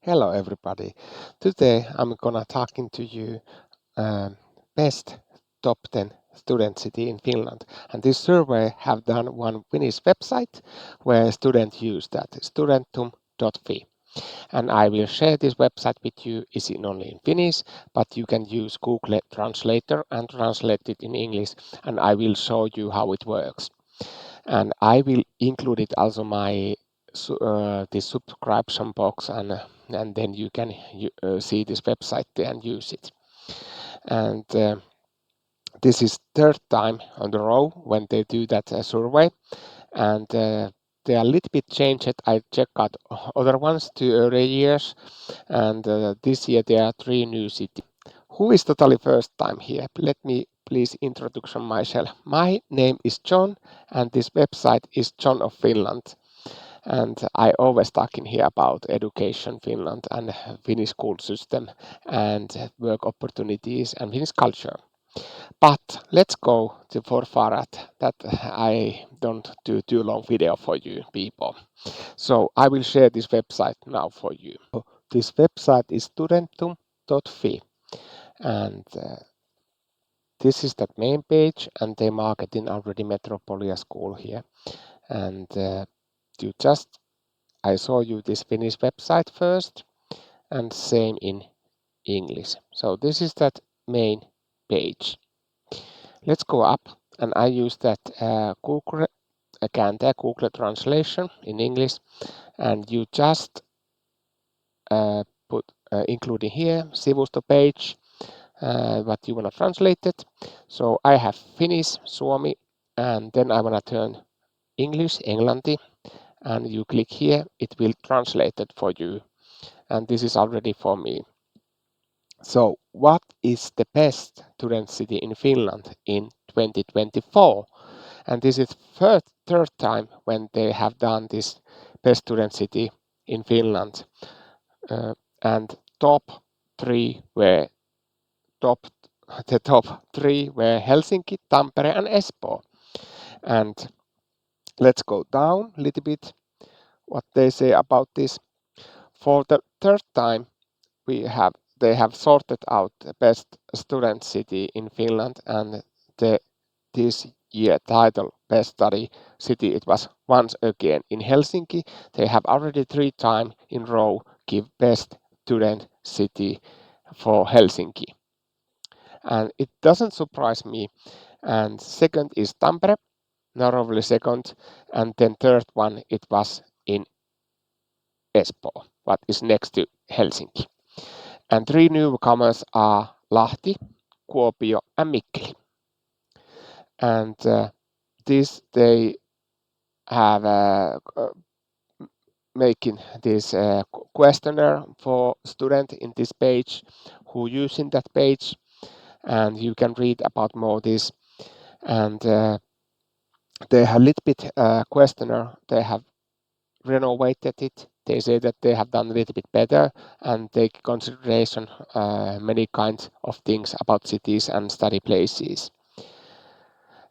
Hello everybody. Today I'm gonna talking to you best top 10 student city in Finland. And this survey have done one Finnish website where students use that studentum.fi. And I will share this website with you. Is it only in Finnish, but you can use Google Translator and translate it in English. And I will show you how it works. And I will include it also my the subscription box and then you can see this website there and use it. And this is third time on the row when they do that survey, and they are a little bit changed. I checked out other ones to earlier years, and this year there are 3 new cities. Who is totally first time here? Let me please introduce myself. My name is John, and this website is John of Finland. And I always talking here about education Finland and Finnish school system and work opportunities and Finnish culture. But let's go to for Farad that I don't do too long video for you people. So I will share this website now for you. This website is studentum.fi and this is that main page and they marketing already Metropolia school here. And you just I show you this Finnish website first and same in English. So this is that main page. Let's go up and I use that Google Google translation in English and you just put including here sivusto page what you want to translate it. So I have Finnish, Suomi and then I want to turn English, Englanti and you click here it will translate it for you and this is already for me. So what is the best student city in Finland in 2024? And this is third time when they have done this best student city in Finland. And top the top 3 were Helsinki, Tampere and Espoo. And let's go down a little bit what they say about this. For the third time they have sorted out the best student city in Finland and this year title best study city it was once again in Helsinki. They have already 3 times in row give best student city for Helsinki. And it doesn't surprise me. And second is Tampere, narrowly second, and then third one it was in Espoo, what is next to Helsinki. And 3 newcomers are Lahti, Kuopio and Mikkeli. And this they have making this questionnaire for student in this page who using that page and you can read about more this and they have a little bit questionnaire they have renovated it. They say that they have done a little bit better and take consideration many kinds of things about cities and study places.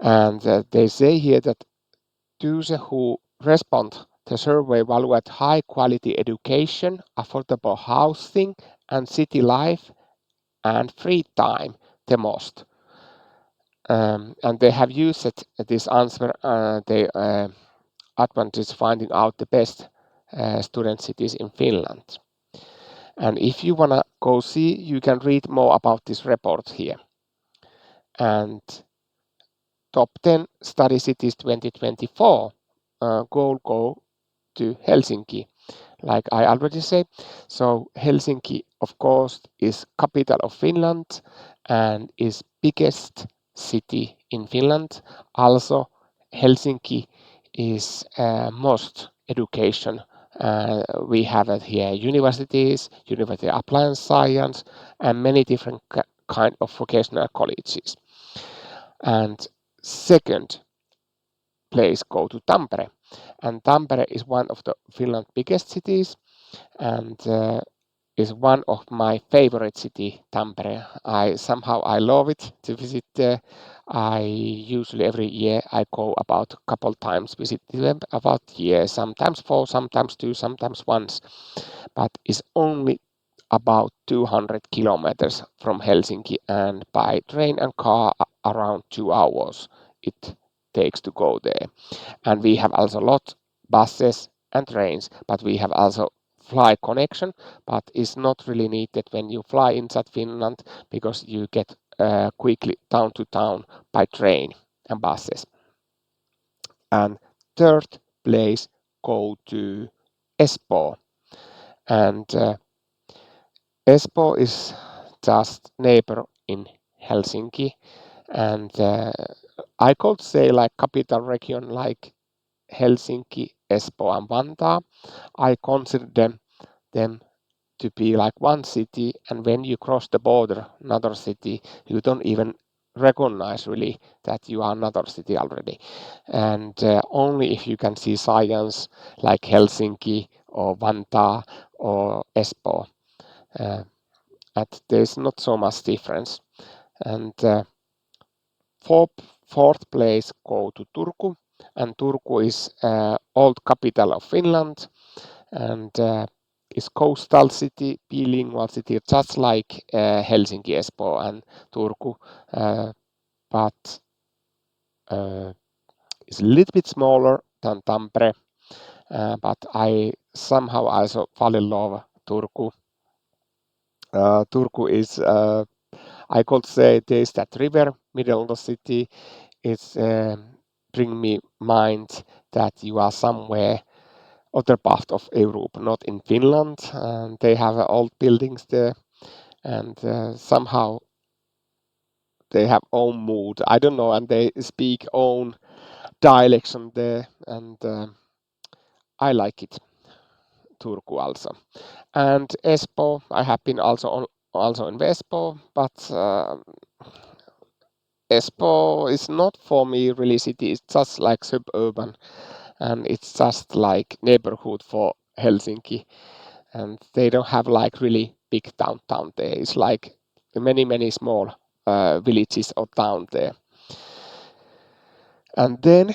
And they say here that those who respond the survey evaluate high quality education, affordable housing, and city life and free time the most. And they have used this answer. They advantage finding out the best student cities in Finland. And if you wanna go see, you can read more about this report here. And top 10 study cities 2024 go to Helsinki, like I already said. So Helsinki, of course, is capital of Finland and is biggest city in Finland. Also, Helsinki is most education. We have it here universities, University of Applied Science, and many different kind of vocational colleges. And second place go to Tampere. And Tampere is one of the Finland biggest cities and is one of my favorite city, Tampere. I love it to visit there. I usually every year I go about a couple times visit them about year, sometimes 4, sometimes 2, sometimes once. But it's only about 200 kilometers from Helsinki, and by train and car around 2 hours it takes to go there. And we have also a lot buses and trains, but we have also fly connection, but it's not really needed when you fly inside Finland because you get quickly town to town by train and buses. And third place go to Espoo, and Espoo is just neighbor in Helsinki, and I could say like capital region like Helsinki, Espoo, and Vantaa. I consider them to be like one city, and when you cross the border, another city, you don't even recognize really that you are another city already. And only if you can see signs like Helsinki or Vantaa or Espoo, uh, there's not so much difference. And fourth place go to Turku, and Turku is old capital of Finland, and is coastal city, bilingual city, just like Helsinki, Espoo, and Turku, but it's a little bit smaller than Tampere. But I somehow also fall in love Turku. Turku is, I could say, there's that river middle of the city. It's bring me mind that you are somewhere other part of Europe, not in Finland. And they have old buildings there, and somehow they have own mood. I don't know, and they speak own dialect there, and I like it. Turku also, and Espoo. I have been also in Espoo, but Espoo is not for me really city. It's just like suburban, and it's just like neighborhood for Helsinki, and they don't have like really big downtown there. It's like many small villages or town there. And then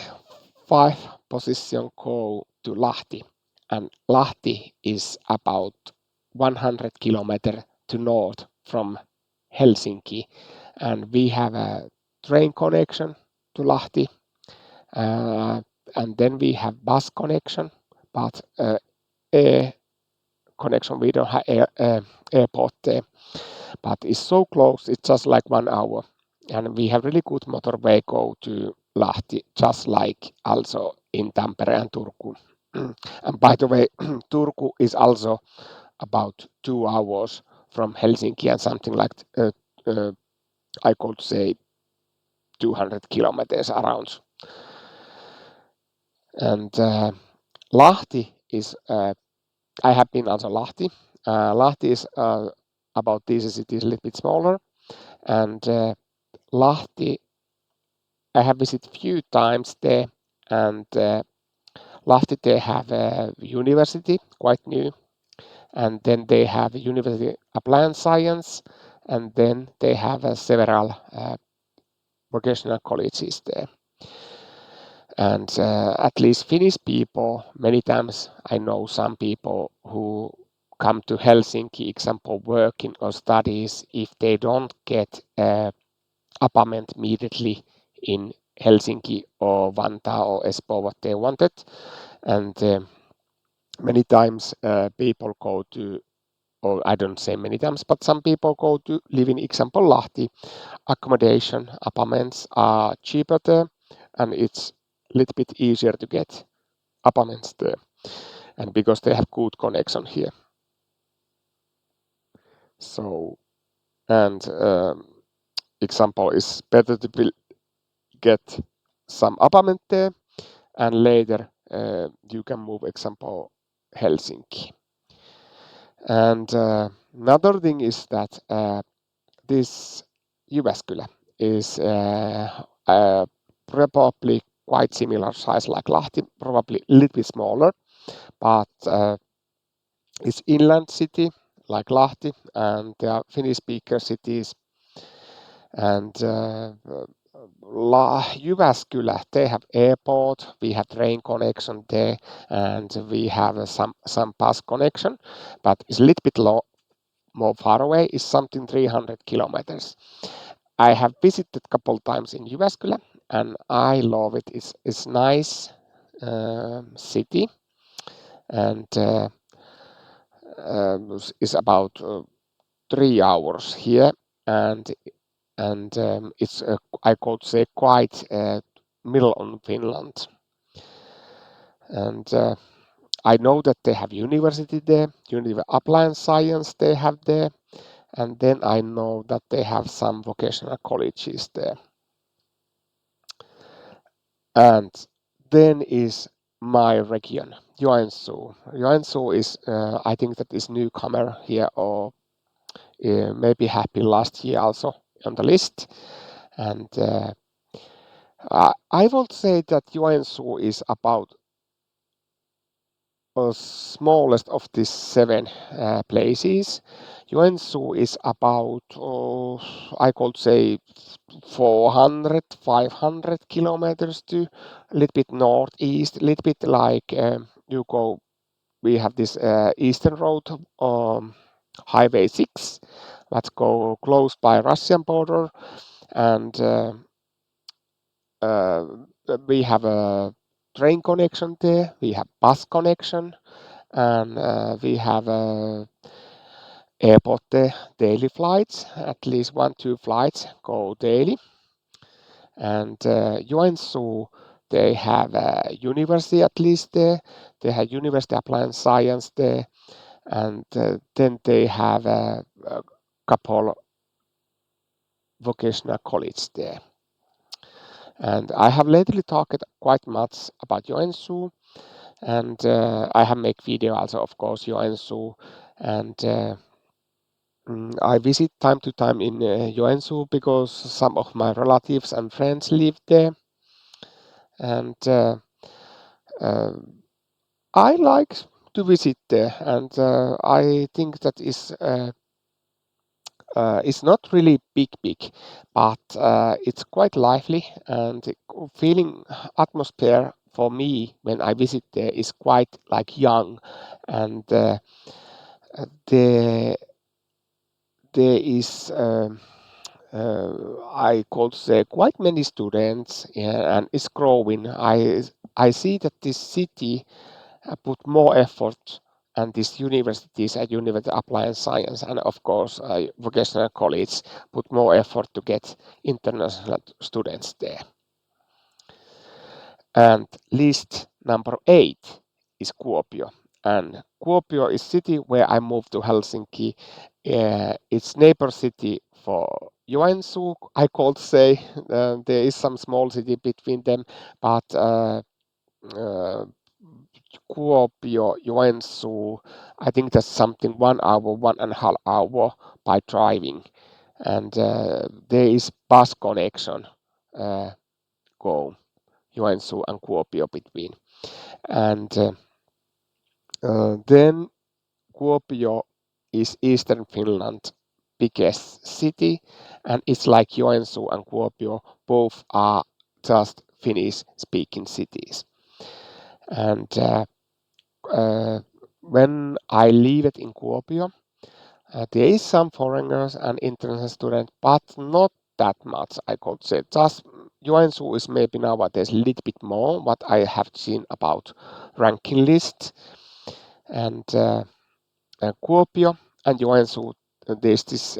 5th position go to Lahti, and Lahti is about 100 kilometers to north from Helsinki, and we have a train connection to Lahti, uh, and then we have bus connection, but air connection we don't have airport there, but it's so close. It's just like 1 hour, and we have really good motorway go to Lahti, just like also in Tampere and Turku. And by the way, Turku is also about 2 hours from Helsinki and something like uh, I could say 200 kilometers around. And Lahti is I have been also Lahti. Lahti is about these cities a little bit smaller, and Lahti I have visited few times there, and Lahti they have a university, quite new, and then they have University Applied Science, and then they have several vocational colleges there. And at least Finnish people, many times I know some people who come to Helsinki, example working or studies, if they don't get apartment immediately in Helsinki or Vantaa or Espoo what they wanted, and many times people go to, or I don't say many times, but some people go to live in example Lahti. Accommodation apartments are cheaper there, and it's a little bit easier to get apartments there, and because they have good connection here. So, and example is better to get some apartment there, and later you can move example Helsinki. And another thing is that this Jyväskylä is probably quite similar size like Lahti, probably a little bit smaller, but it's inland city like Lahti, and there are Finnish speaker cities. And Jyväskylä, they have airport, we have train connection there, and we have some bus connection, but it's a little bit more far away, is something 300 kilometers. I have visited a couple times in Jyväskylä, and I love it. It's nice city, and it's about 3 hours here, and it's I could say quite middle on Finland, and I know that they have university there, appliance science they have there, and then I know that they have some vocational colleges there. And then is my region, Joensuu. Joensuu is, I think that is newcomer here, or maybe have been last year also on the list. And I would say that Joensuu is about smallest of these seven places. Joensuu is about, I could say, 400, 500 kilometers to a little bit northeast, a little bit like you go, we have this eastern road, Highway 6, let's go close by Russian border, and uh, we have a train connection there, we have bus connection, and we have airport there, daily flights, at least 1-2 flights go daily. And Joensuu, they have a university at least there, they have university appliance science there, and then they have a couple vocational college there. And I have lately talked quite much about Joensuu, and I have made video also, of course, Joensuu, and I visit time to time in Joensuu because some of my relatives and friends live there, and uh, I like to visit there, and I think that is it's not really big, but it's quite lively, and the feeling atmosphere for me when I visit there is quite like young, and there there is. I could say quite many students, yeah, and it's growing. I see that this city put more effort, and these universities at University of Applied Science and of course vocational college put more effort to get international students there. And list number 8 is Kuopio. And Kuopio is city where I moved to Helsinki. It's neighbor city for Joensuu, I could say. There is some small city between them, but uh, Kuopio, Joensuu, I think that's something 1 hour, 1.5 hour by driving. And there is bus connection go Joensuu and Kuopio between. And then Kuopio is Eastern Finland biggest city, and it's like Joensuu and Kuopio both are just Finnish speaking cities. And uh, when I lived in Kuopio, there is some foreigners and international students, but not that much, I could say. Just Joensuu is maybe nowadays a little bit more what I have seen about ranking list. And Kuopio and Joensuu, there's this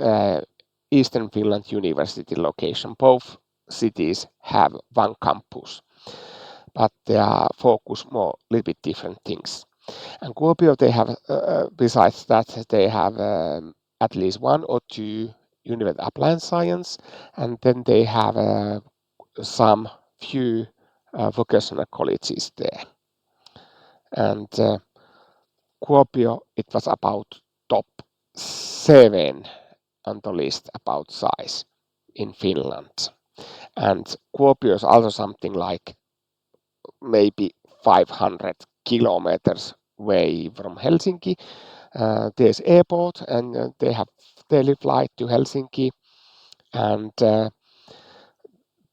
Eastern Finland University location. Both cities have one campus, but they are focused more a little bit different things. And Kuopio, they have, besides that, they have at least 1 or 2 University of Applied Science, and then they have some few vocational colleges there. And Kuopio, it was about top 7 on the list about size in Finland. And Kuopio is also something like maybe 500 kilometers away from Helsinki, There's airport, and they have daily flight to Helsinki, and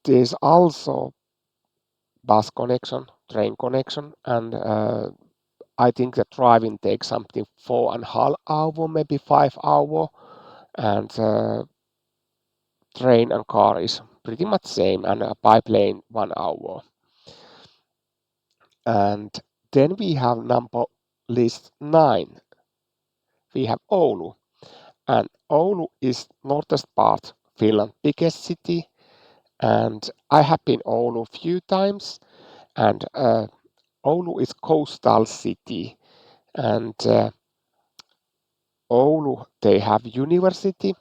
there's also bus connection, train connection, and I think that driving takes something 4.5 hours, maybe 5 hours, and train and car is pretty much same, and by plane 1 hour. And then we have number list 9. We have Oulu, and Oulu is northest part Finland biggest city, and I have been Oulu few times, and Oulu is coastal city, and Oulu they have university,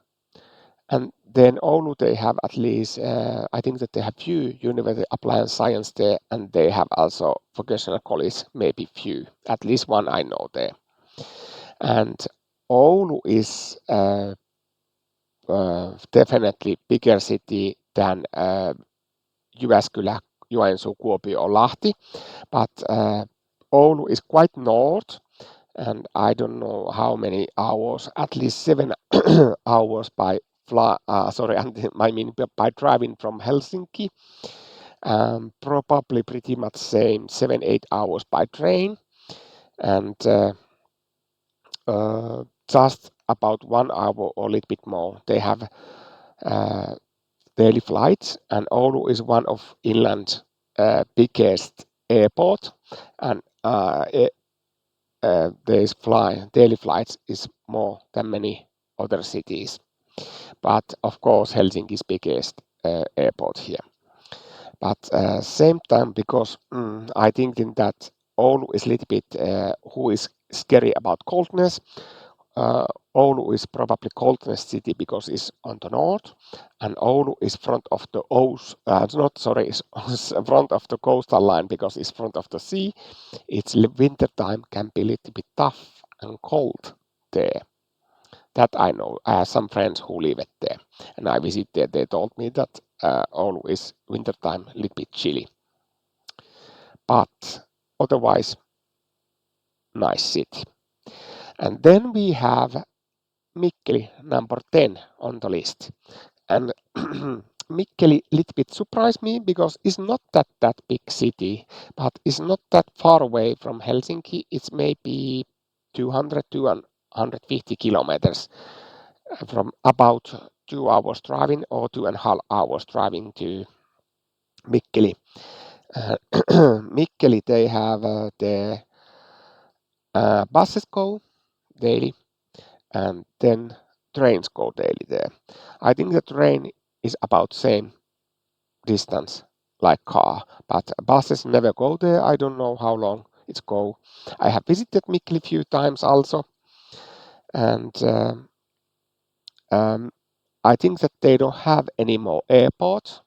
and then Oulu they have at least I think that they have few university applied science there, and they have also vocational college, maybe few, at least one I know there. And Oulu is definitely bigger city than Jyväskylä, Joensuu, Kuopio, or Lahti, but Oulu is quite north, and I don't know how many hours, at least 7 hours by sorry, I mean by driving from Helsinki. Probably pretty much same 7-8 hours by train, and just about 1 hour or a little bit more. They have uh, daily flights, and Oulu is one of Finland's biggest airport, and there's daily flights is more than many other cities. But of course, Helsinki is biggest airport here. But same time, because I think in that Oulu is a little bit who is scary about coldness. Uh, Oulu is probably coldest city because it's on the north, and Oulu is front of the not sorry, is front of the coastal line because it's front of the sea. It's winter time can be a little bit tough and cold there. That I know. I have some friends who live it there, and I visit there. They told me that Oulu is winter time a little bit chilly, but otherwise nice city. And then we have Mikkeli, number 10 on the list. And Mikkeli little bit surprised me because it's not that big city, but it's not that far away from Helsinki. It's maybe 200 to 150 kilometers from about 2 hours driving or 2.5 hours driving to Mikkeli. Uh, Mikkeli, they have the buses go daily, and then trains go daily there. I think the train is about same distance like car, but buses never go there. I don't know how long it's go. I have visited Mikkeli few times also, and um, I think that they don't have any more airport,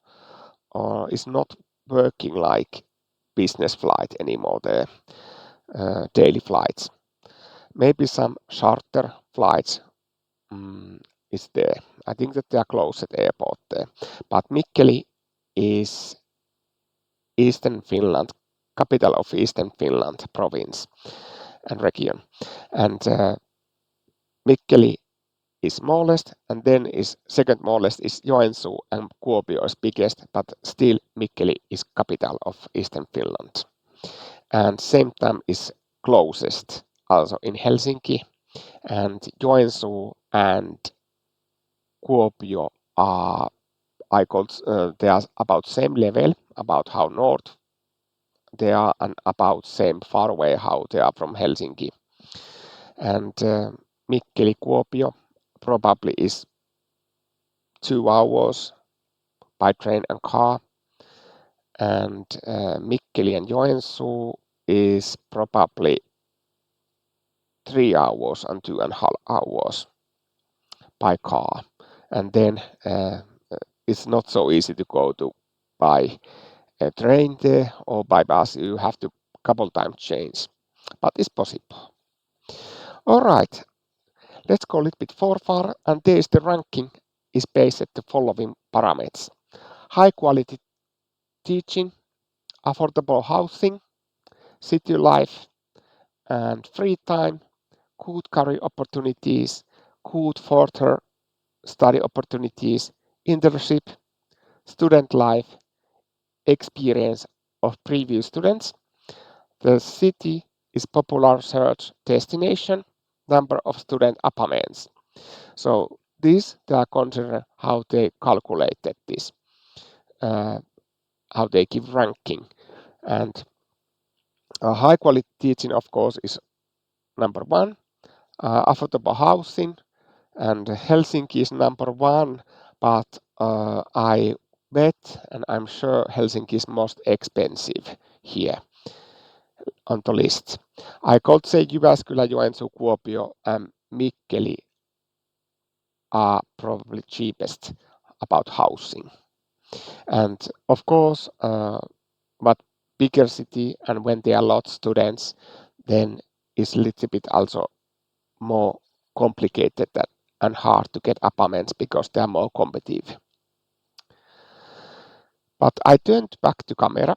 or it's not working like business flight anymore there, daily flights. Maybe some charter flights is there. I think that they are close at airport there. But Mikkeli is Eastern Finland, capital of Eastern Finland province and region. And Mikkeli is smallest, and then is second smallest is Joensuu, and Kuopio is biggest, but still Mikkeli is capital of Eastern Finland. And same time is closest, also in Helsinki, and Joensuu and Kuopio are they are about same level, about how north they are, and about same far away how they are from Helsinki. And Mikkeli Kuopio probably is 2 hours by train and car, and Mikkeli and Joensuu is probably 3 hours and 2.5 hours by car. And then it's not so easy to go to by a train there or by bus. You have to couple times change, but it's possible. All right, let's go a little bit far, and there is the ranking is based at the following parameters: high quality teaching, affordable housing, city life, and free time, good career opportunities, good further study opportunities, internship, student life, experience of previous students. The city is popular search destination, number of student apartments. So this they are consider how they calculated this, how they give ranking. And high quality teaching, of course, is number one. Affordable housing, and Helsinki is number one, but I bet and I'm sure Helsinki is most expensive here on the list. I could say Jyväskylä, Joensuu, Kuopio, and Mikkeli are probably cheapest about housing. And of course, but bigger city and when there are a lot of students, then it's a little bit also more complicated and hard to get apartments because they are more competitive. But I turned back to camera